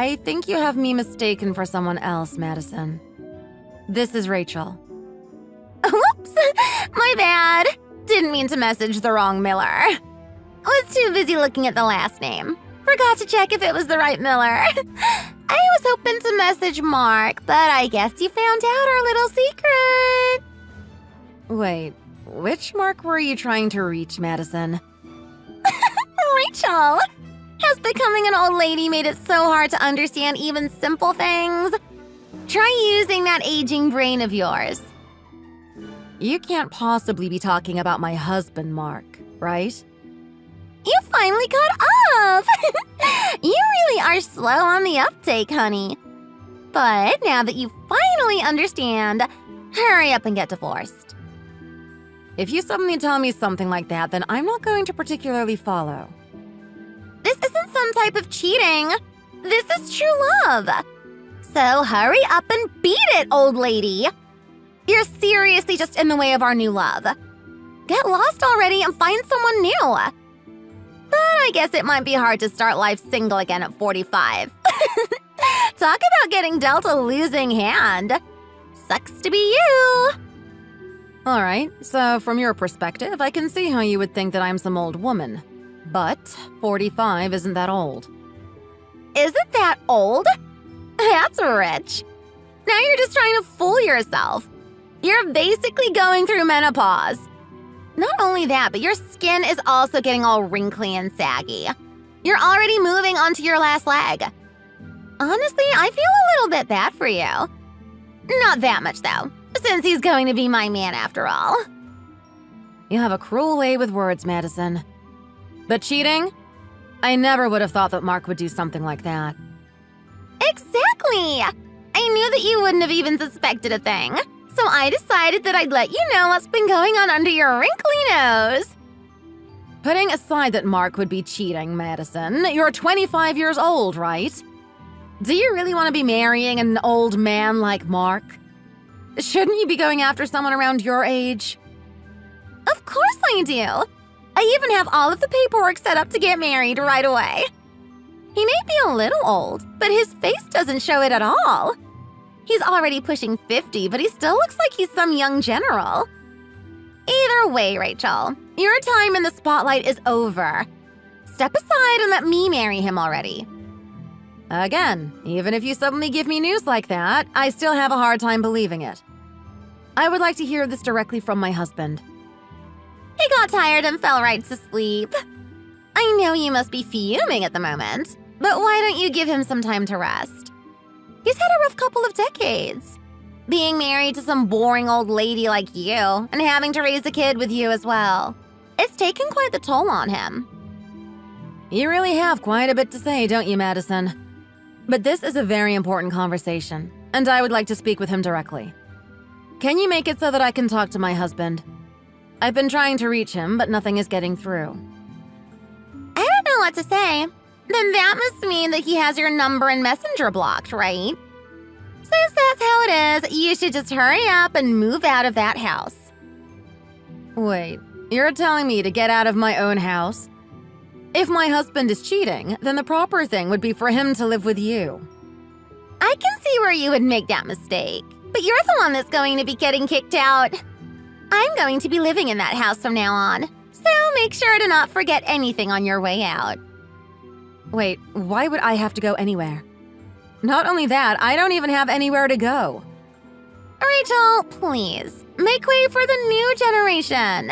I think you have me mistaken for someone else, Madison. This is Rachel. Whoops! My bad. Didn't mean to message the wrong Miller. Was too busy looking at the last name. Forgot to check if it was the right Miller. I was hoping to message Mark, but I guess you found out our little secret. Wait, which Mark were you trying to reach, Madison? Rachel! Has becoming an old lady made it so hard to understand even simple things? Try using that aging brain of yours. You can't possibly be talking about my husband, Mark, right? You finally caught up! You really are slow on the uptake, honey. But now that you finally understand, hurry up and get divorced. If you suddenly tell me something like that, then I'm not going to particularly follow. This isn't some type of cheating. This is true love. So hurry up and beat it, old lady. You're seriously just in the way of our new love. Get lost already and find someone new. But I guess it might be hard to start life single again at 45. Talk about getting dealt a losing hand. Sucks to be you. All right, so from your perspective, I can see how you would think that I'm some old woman. But 45 isn't that old. Isn't that old? That's rich. Now you're just trying to fool yourself. You're basically going through menopause. Not only that, but your skin is also getting all wrinkly and saggy. You're already moving onto your last leg. Honestly, I feel a little bit bad for you. Not that much, though, since he's going to be my man after all. You have a cruel way with words, Madison. But cheating? I never would have thought that Mark would do something like that. Exactly! I knew that you wouldn't have even suspected a thing. So I decided that I'd let you know what's been going on under your wrinkly nose. Putting aside that Mark would be cheating, Madison, you're 25 years old, right? Do you really want to be marrying an old man like Mark? Shouldn't you be going after someone around your age? Of course I do. I even have all of the paperwork set up to get married right away. He may be a little old, but his face doesn't show it at all. He's already pushing 50, but he still looks like he's some young general. Either way, Rachel, your time in the spotlight is over. Step aside and let me marry him already. Again, even if you suddenly give me news like that, I still have a hard time believing it. I would like to hear this directly from my husband. He got tired and fell right to sleep. I know you must be fuming at the moment, but why don't you give him some time to rest? He's had a rough couple of decades. Being married to some boring old lady like you and having to raise a kid with you as well. It's taken quite the toll on him. You really have quite a bit to say, don't you, Madison? But this is a very important conversation, and I would like to speak with him directly. Can you make it so that I can talk to my husband? I've been trying to reach him, but nothing is getting through. I don't know what to say. Then that must mean that he has your number and messenger blocked, right? Since that's how it is, you should just hurry up and move out of that house. Wait, you're telling me to get out of my own house? If my husband is cheating, then the proper thing would be for him to live with you. I can see where you would make that mistake, but you're the one that's going to be getting kicked out. I'm going to be living in that house from now on, so make sure to not forget anything on your way out. Wait, why would I have to go anywhere? Not only that, I don't even have anywhere to go. Rachel, please, make way for the new generation.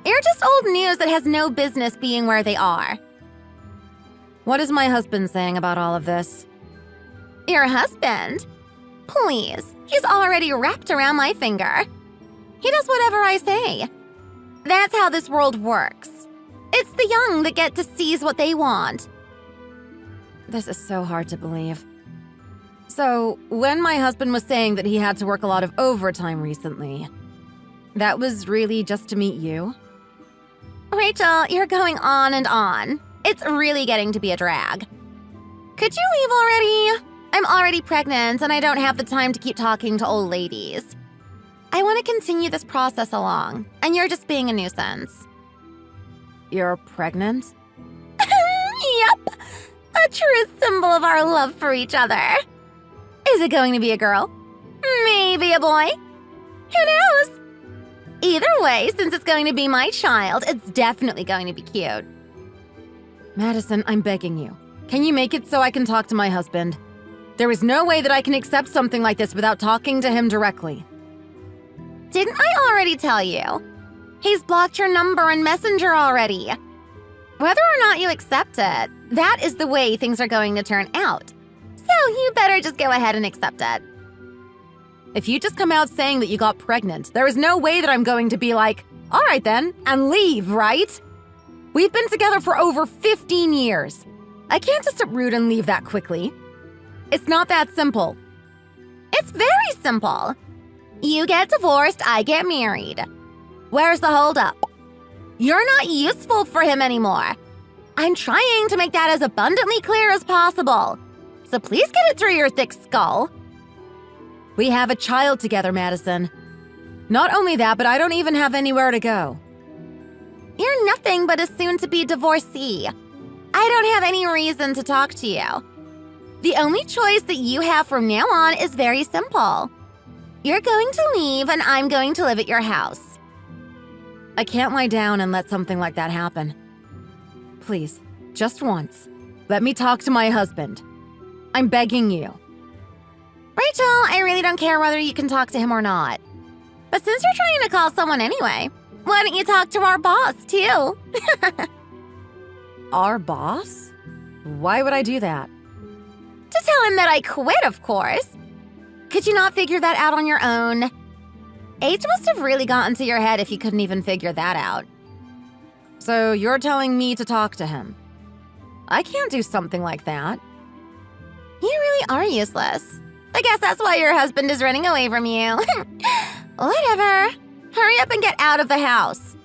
You're just old news that has no business being where they are. What is my husband saying about all of this? Your husband? Please, he's already wrapped around my finger. He does whatever I say. That's how this world works. It's the young that get to seize what they want. This is so hard to believe. So, when my husband was saying that he had to work a lot of overtime recently, that was really just to meet you? Rachel, you're going on and on. It's really getting to be a drag. Could you leave already? I'm already pregnant and I don't have the time to keep talking to old ladies. I want to continue this process along, and you're just being a nuisance. You're pregnant? Yep. A true symbol of our love for each other. Is it going to be a girl? Maybe a boy? Who knows? Either way, since it's going to be my child, it's definitely going to be cute. Madison, I'm begging you. Can you make it so I can talk to my husband? There is no way that I can accept something like this without talking to him directly. Didn't I already tell you? He's blocked your number and Messenger already. Whether or not you accept it, that is the way things are going to turn out. So you better just go ahead and accept it. If you just come out saying that you got pregnant, there is no way that I'm going to be like, all right then, and leave, right? We've been together for over 15 years. I can't just uproot and leave that quickly. It's not that simple. It's very simple. You get divorced, I get married. Where's the holdup? You're not useful for him anymore. I'm trying to make that as abundantly clear as possible. So please get it through your thick skull. We have a child together, Madison. Not only that, but I don't even have anywhere to go. You're nothing but a soon-to-be divorcee. I don't have any reason to talk to you. The only choice that you have from now on is very simple. You're going to leave and I'm going to live at your house. I can't lie down and let something like that happen. Please, just once, let me talk to my husband. I'm begging you. Rachel, I really don't care whether you can talk to him or not. But since you're trying to call someone anyway, why don't you talk to our boss, too? Our boss? Why would I do that? To tell him that I quit, of course. Could you not figure that out on your own? Age must have really gotten to your head if you couldn't even figure that out. So you're telling me to talk to him? I can't do something like that. You really are useless. I guess that's why your husband is running away from you. Whatever. Hurry up and get out of the house.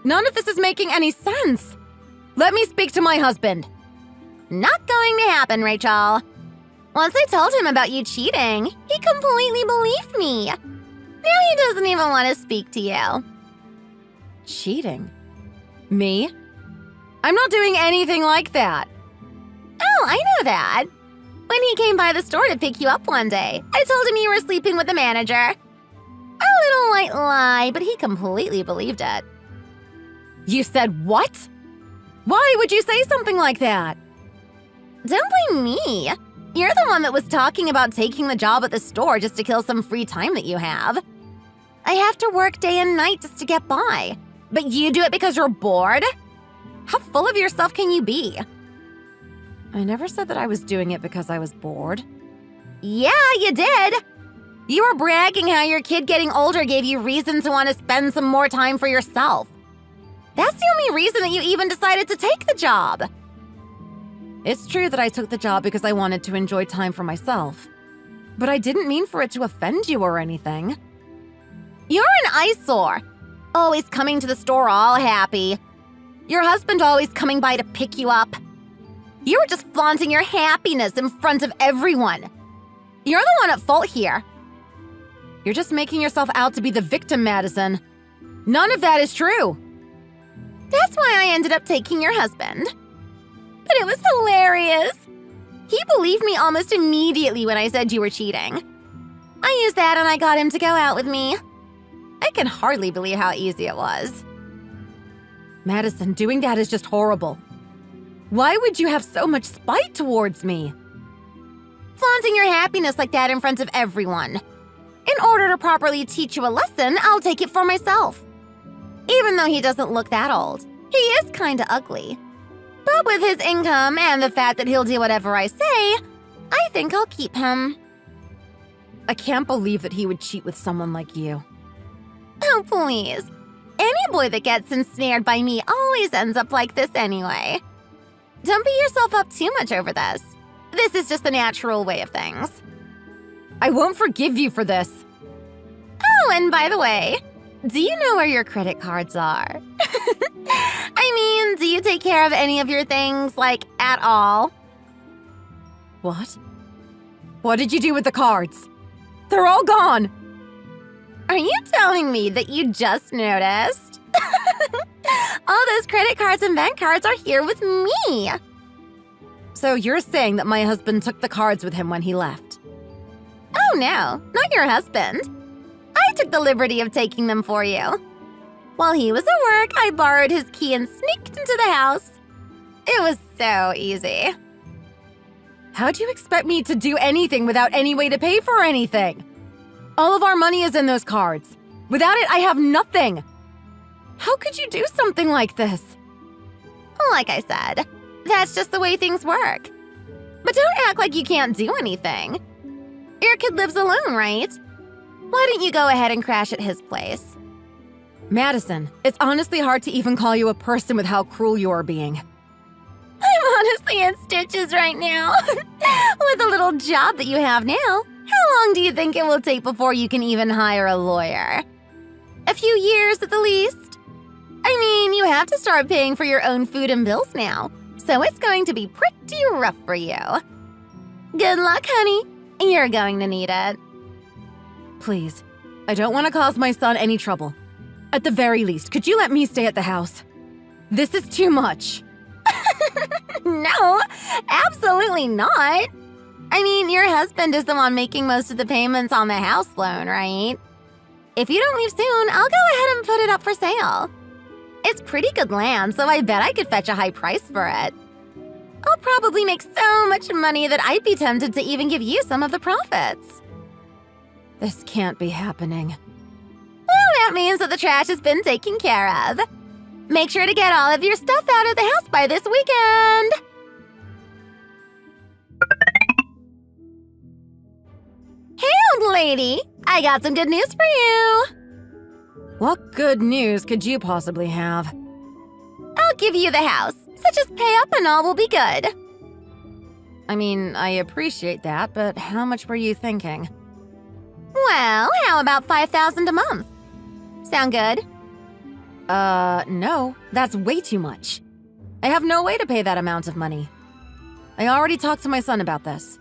None of this is making any sense. Let me speak to my husband. Not going to happen, Rachel. Once I told him about you cheating, he completely believed me. Now he doesn't even want to speak to you. Cheating? Me? I'm not doing anything like that. Oh, I know that. When he came by the store to pick you up one day, I told him you were sleeping with the manager. A little white lie, but he completely believed it. You said what? Why would you say something like that? Don't blame me. You're the one that was talking about taking the job at the store just to kill some free time that you have. I have to work day and night just to get by. But you do it because you're bored? How full of yourself can you be? I never said that I was doing it because I was bored. Yeah, you did. You were bragging how your kid getting older gave you reason to want to spend some more time for yourself. That's the only reason that you even decided to take the job. It's true that I took the job because I wanted to enjoy time for myself. But I didn't mean for it to offend you or anything. You're an eyesore. Always coming to the store all happy. Your husband always coming by to pick you up. You were just flaunting your happiness in front of everyone. You're the one at fault here. You're just making yourself out to be the victim, Madison. None of that is true. That's why I ended up taking your husband. But it was hilarious. He believed me almost immediately when I said you were cheating. I used that and I got him to go out with me. I can hardly believe how easy it was. Madison, doing that is just horrible. Why would you have so much spite towards me? Flaunting your happiness like that in front of everyone. In order to properly teach you a lesson, I'll take it for myself. Even though he doesn't look that old, he is kinda ugly. But with his income and the fact that he'll do whatever I say, I think I'll keep him. I can't believe that he would cheat with someone like you. Oh, please. Any boy that gets ensnared by me always ends up like this anyway. Don't beat yourself up too much over this. This is just the natural way of things. I won't forgive you for this. Oh, and by the way, do you know where your credit cards are? I mean, do you take care of any of your things, like, at all? What? What did you do with the cards? They're all gone! Are you telling me that you just noticed? All those credit cards and bank cards are here with me. So you're saying that my husband took the cards with him when he left? Oh no, not your husband. I took the liberty of taking them for you. While he was at work, I borrowed his key and sneaked into the house. It was so easy. How'd you expect me to do anything without any way to pay for anything? All of our money is in those cards. Without it, I have nothing. How could you do something like this? Like I said, that's just the way things work. But don't act like you can't do anything. Your kid lives alone, right? Why don't you go ahead and crash at his place? Madison, it's honestly hard to even call you a person with how cruel you are being. I'm honestly in stitches right now. With the little job that you have now, how long do you think it will take before you can even hire a lawyer? A few years at the least. I mean, you have to start paying for your own food and bills now, so it's going to be pretty rough for you. Good luck, honey. You're going to need it. Please, I don't want to cause my son any trouble. At the very least, could you let me stay at the house? This is too much. No, absolutely not. I mean, your husband is the one making most of the payments on the house loan, right? If you don't leave soon, I'll go ahead and put it up for sale. It's pretty good land, so I bet I could fetch a high price for it. I'll probably make so much money that I'd be tempted to even give you some of the profits. This can't be happening. Well, that means that the trash has been taken care of. Make sure to get all of your stuff out of the house by this weekend. Hey, old lady, I got some good news for you. What good news could you possibly have? I'll give you the house, so just pay up and all will be good. I mean, I appreciate that, but how much were you thinking? Well, how about $5,000 a month? Sound good? No, that's way too much. I have no way to pay that amount of money. I already talked to my son about this.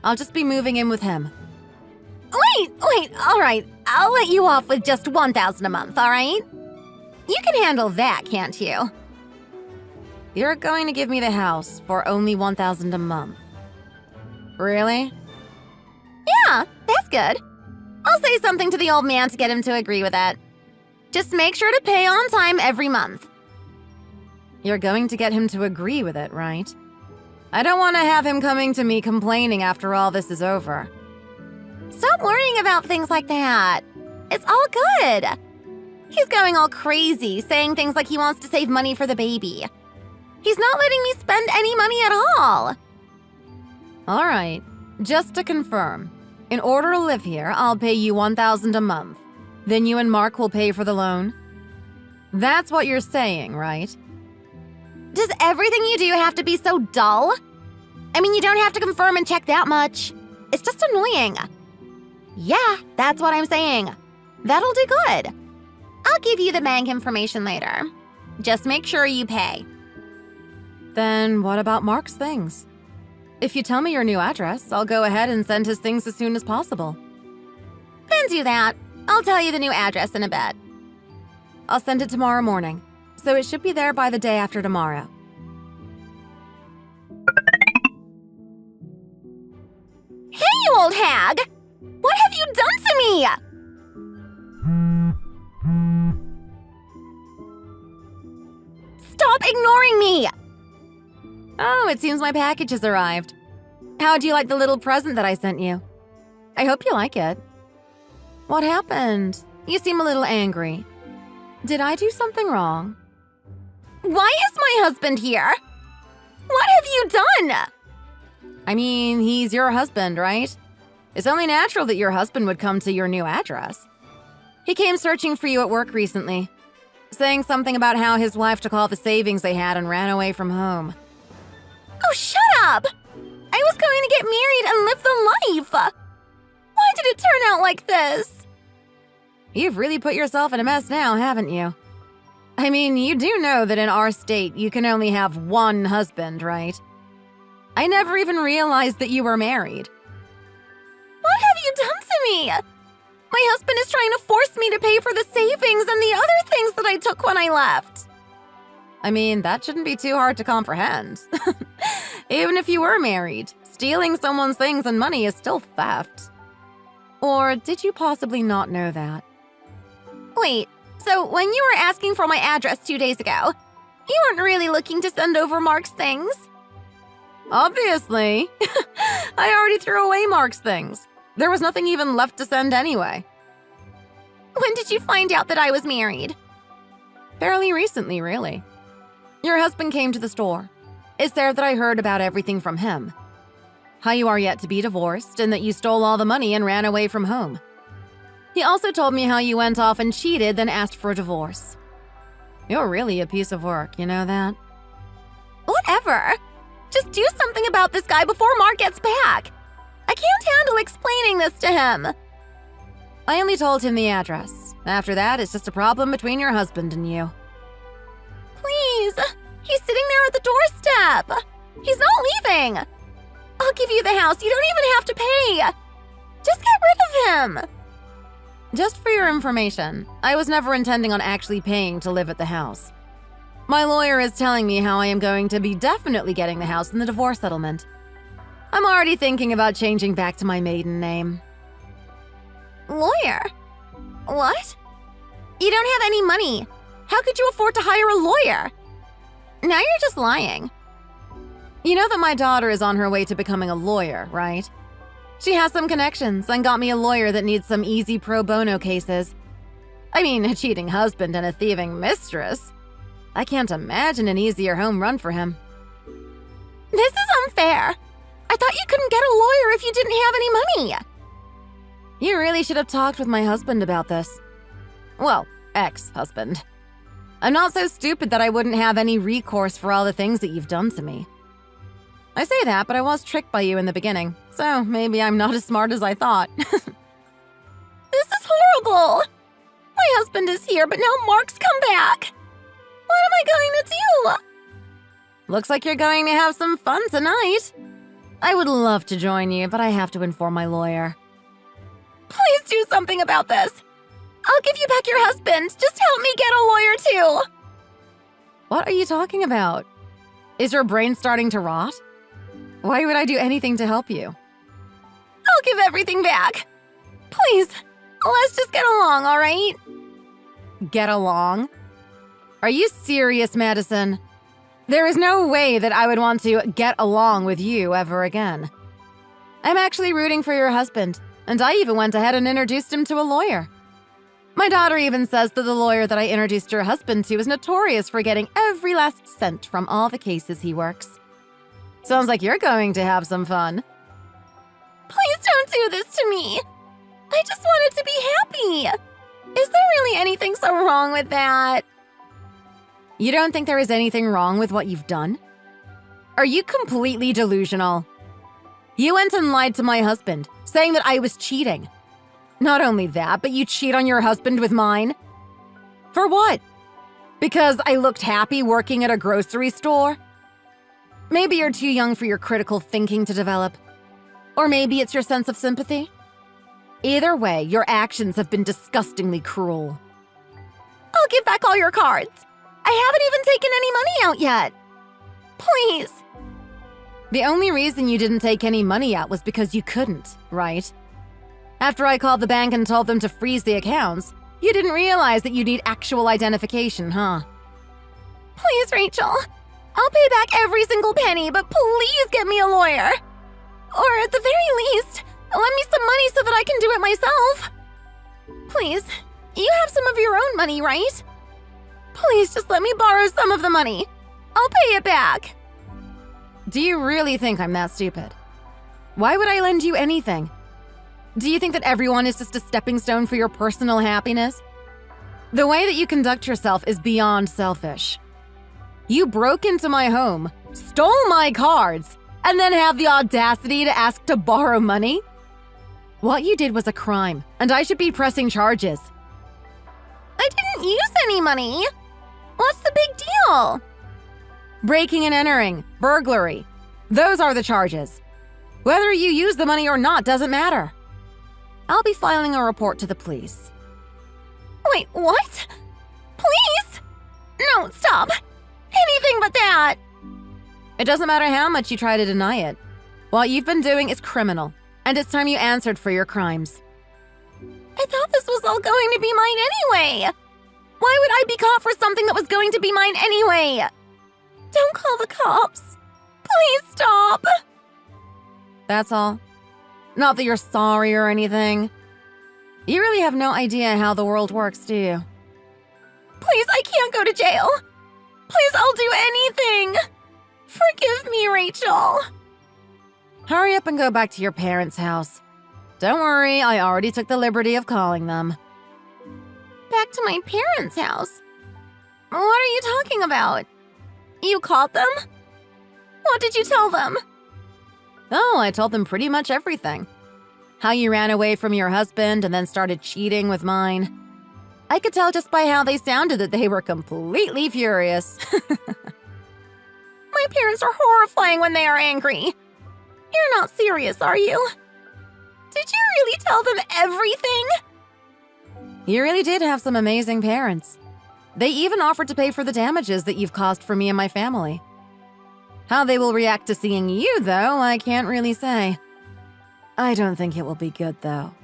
I'll just be moving in with him. Wait, all right. I'll let you off with just $1,000 a month, all right? You can handle that, can't you? You're going to give me the house for only $1,000 a month. Really? Yeah, that's good. I'll say something to the old man to get him to agree with it. Just make sure to pay on time every month. You're going to get him to agree with it, right? I don't want to have him coming to me complaining after all this is over. Stop worrying about things like that. It's all good. He's going all crazy, saying things like he wants to save money for the baby. He's not letting me spend any money at all. All right, just to confirm, in order to live here, I'll pay you $1,000 a month. Then you and Mark will pay for the loan? That's what you're saying, right? Does everything you do have to be so dull? I mean, you don't have to confirm and check that much. It's just annoying. Yeah, that's what I'm saying. That'll do good. I'll give you the bank information later. Just make sure you pay. Then what about Mark's things? If you tell me your new address, I'll go ahead and send his things as soon as possible. Then do that. I'll tell you the new address in a bit. I'll send it tomorrow morning, so it should be there by the day after tomorrow. Hey, you old hag! What have you done to me? Stop ignoring me! Oh, it seems my package has arrived. How'd you like the little present that I sent you? I hope you like it. What happened? You seem a little angry. Did I do something wrong? Why is my husband here? What have you done? I mean, he's your husband, right? It's only natural that your husband would come to your new address. He came searching for you at work recently, saying something about how his wife took all the savings they had and ran away from home. Oh, shut up! I was going to get married and live the life! Why did it turn out like this? You've really put yourself in a mess now, haven't you? I mean, you do know that in our state, you can only have one husband, right? I never even realized that you were married. What have you done to me? My husband is trying to force me to pay for the savings and the other things that I took when I left. I mean, that shouldn't be too hard to comprehend. Even if you were married, stealing someone's things and money is still theft. Or did you possibly not know that? Wait, so when you were asking for my address 2 days ago, you weren't really looking to send over Mark's things? Obviously. I already threw away Mark's things. There was nothing even left to send anyway. When did you find out that I was married? Fairly recently, really. Your husband came to the store. It's there that I heard about everything from him. How you are yet to be divorced and that you stole all the money and ran away from home. He also told me how you went off and cheated, then asked for a divorce. You're really a piece of work, you know that? Whatever. Just do something about this guy before Mark gets back. I can't handle explaining this to him. I only told him the address. After that, it's just a problem between your husband and you. Please. He's sitting there at the doorstep. He's not leaving. I'll give you the house. You don't even have to pay. Just get rid of him. Just for your information, I was never intending on actually paying to live at the house. My lawyer is telling me how I am going to be definitely getting the house in the divorce settlement. I'm already thinking about changing back to my maiden name. Lawyer? What? You don't have any money. How could you afford to hire a lawyer? Now you're just lying. You know that my daughter is on her way to becoming a lawyer, right? She has some connections and got me a lawyer that needs some easy pro bono cases. I mean, a cheating husband and a thieving mistress. I can't imagine an easier home run for him. This is unfair. I thought you couldn't get a lawyer if you didn't have any money. You really should have talked with my husband about this. Well, ex-husband. I'm not so stupid that I wouldn't have any recourse for all the things that you've done to me. I say that, but I was tricked by you in the beginning, so maybe I'm not as smart as I thought. This is horrible. My husband is here, but now Mark's come back. What am I going to do? Looks like you're going to have some fun tonight. I would love to join you, but I have to inform my lawyer. Please do something about this. I'll give you back your husband. Just help me get a lawyer too. What are you talking about? Is your brain starting to rot? Why would I do anything to help you? I'll give everything back. Please, let's just get along, all right? Get along? Are you serious, Madison? There is no way that I would want to get along with you ever again. I'm actually rooting for your husband, and I even went ahead and introduced him to a lawyer. My daughter even says that the lawyer that I introduced your husband to is notorious for getting every last cent from all the cases he works. Sounds like you're going to have some fun. Please don't do this to me. I just wanted to be happy. Is there really anything so wrong with that? You don't think there is anything wrong with what you've done? Are you completely delusional? You went and lied to my husband, saying that I was cheating. Not only that, but you cheat on your husband with mine? For what? Because I looked happy working at a grocery store? Maybe you're too young for your critical thinking to develop. Or maybe it's your sense of sympathy. Either way, your actions have been disgustingly cruel. I'll give back all your cards. I haven't even taken any money out yet. Please. The only reason you didn't take any money out was because you couldn't, right? After I called the bank and told them to freeze the accounts, you didn't realize that you need actual identification, huh? Please, Rachel. I'll pay back every single penny, but please get me a lawyer. Or at the very least, lend me some money so that I can do it myself. Please, you have some of your own money, right? Please just let me borrow some of the money. I'll pay it back. Do you really think I'm that stupid? Why would I lend you anything? Do you think that everyone is just a stepping stone for your personal happiness? The way that you conduct yourself is beyond selfish. You broke into my home, stole my cards, and then have the audacity to ask to borrow money? What you did was a crime, and I should be pressing charges. I didn't use any money. What's the big deal? Breaking and entering, burglary. Those are the charges. Whether you use the money or not doesn't matter. I'll be filing a report to the police. Wait, what? Please? No, stop. Anything but that. It doesn't matter how much you try to deny it. What you've been doing is criminal, and it's time you answered for your crimes. I thought this was all going to be mine anyway. Why would I be caught for something that was going to be mine anyway? Don't call the cops. Please stop. That's all. Not that you're sorry or anything. You really have no idea how the world works, do you? Please, I can't go to jail. Please, I'll do anything. Forgive me, Rachel. Hurry up and go back to your parents' house. Don't worry, I already took the liberty of calling them. Back to my parents' house? What are you talking about? You called them? What did you tell them? Oh, I told them pretty much everything. How you ran away from your husband and then started cheating with mine. I could tell just by how they sounded that they were completely furious. My parents are horrifying when they are angry. You're not serious, are you? Did you really tell them everything? You really did have some amazing parents. They even offered to pay for the damages that you've caused for me and my family. How they will react to seeing you, though, I can't really say. I don't think it will be good, though.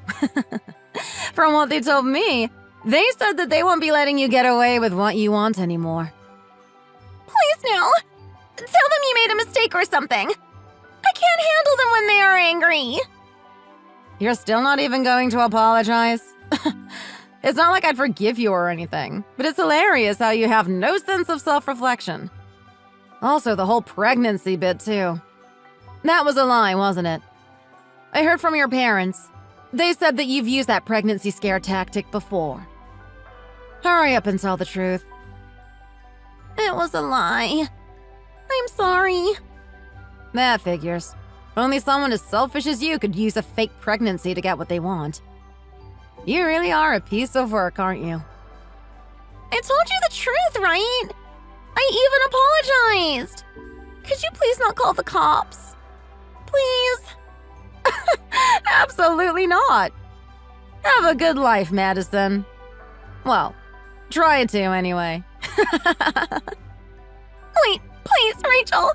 From what they told me, they said that they won't be letting you get away with what you want anymore. Please, no. Tell them you made a mistake or something. I can't handle them when they are angry. You're still not even going to apologize? It's not like I'd forgive you or anything, but it's hilarious how you have no sense of self-reflection. Also, the whole pregnancy bit, too. That was a lie, wasn't it? I heard from your parents. They said that you've used that pregnancy scare tactic before. Hurry up and tell the truth. It was a lie. I'm sorry. That figures. Only someone as selfish as you could use a fake pregnancy to get what they want. You really are a piece of work, aren't you? I told you the truth, right? I even apologized. Could you please not call the cops? Please? Absolutely not. Have a good life, Madison. Well, try to anyway. Wait, please, Rachel.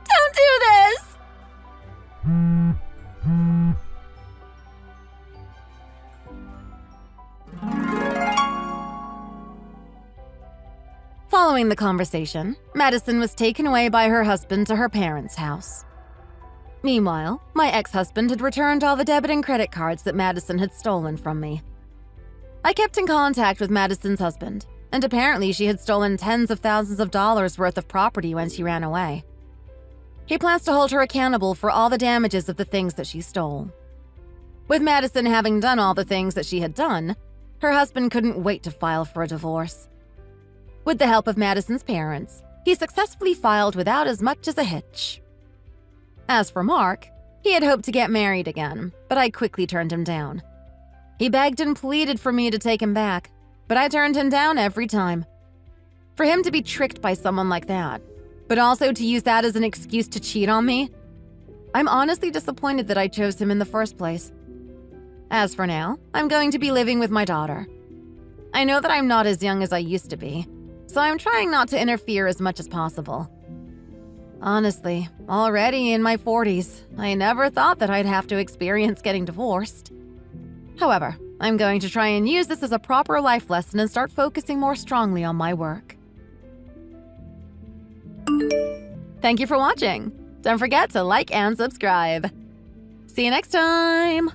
Don't do this. Following the conversation, Madison was taken away by her husband to her parents' house. Meanwhile, my ex-husband had returned all the debit and credit cards that Madison had stolen from me. I kept in contact with Madison's husband, and apparently she had stolen tens of thousands of dollars worth of property when she ran away. He plans to hold her accountable for all the damages of the things that she stole. With Madison having done all the things that she had done, her husband couldn't wait to file for a divorce. With the help of Madison's parents, he successfully filed without as much as a hitch. As for Mark, he had hoped to get married again, but I quickly turned him down. He begged and pleaded for me to take him back, but I turned him down every time. For him to be tricked by someone like that, but also to use that as an excuse to cheat on me, I'm honestly disappointed that I chose him in the first place. As for now, I'm going to be living with my daughter. I know that I'm not as young as I used to be, so I'm trying not to interfere as much as possible. Honestly, already in my 40s, I never thought that I'd have to experience getting divorced. However, I'm going to try and use this as a proper life lesson and start focusing more strongly on my work. Thank you for watching. Don't forget to like and subscribe. See you next time!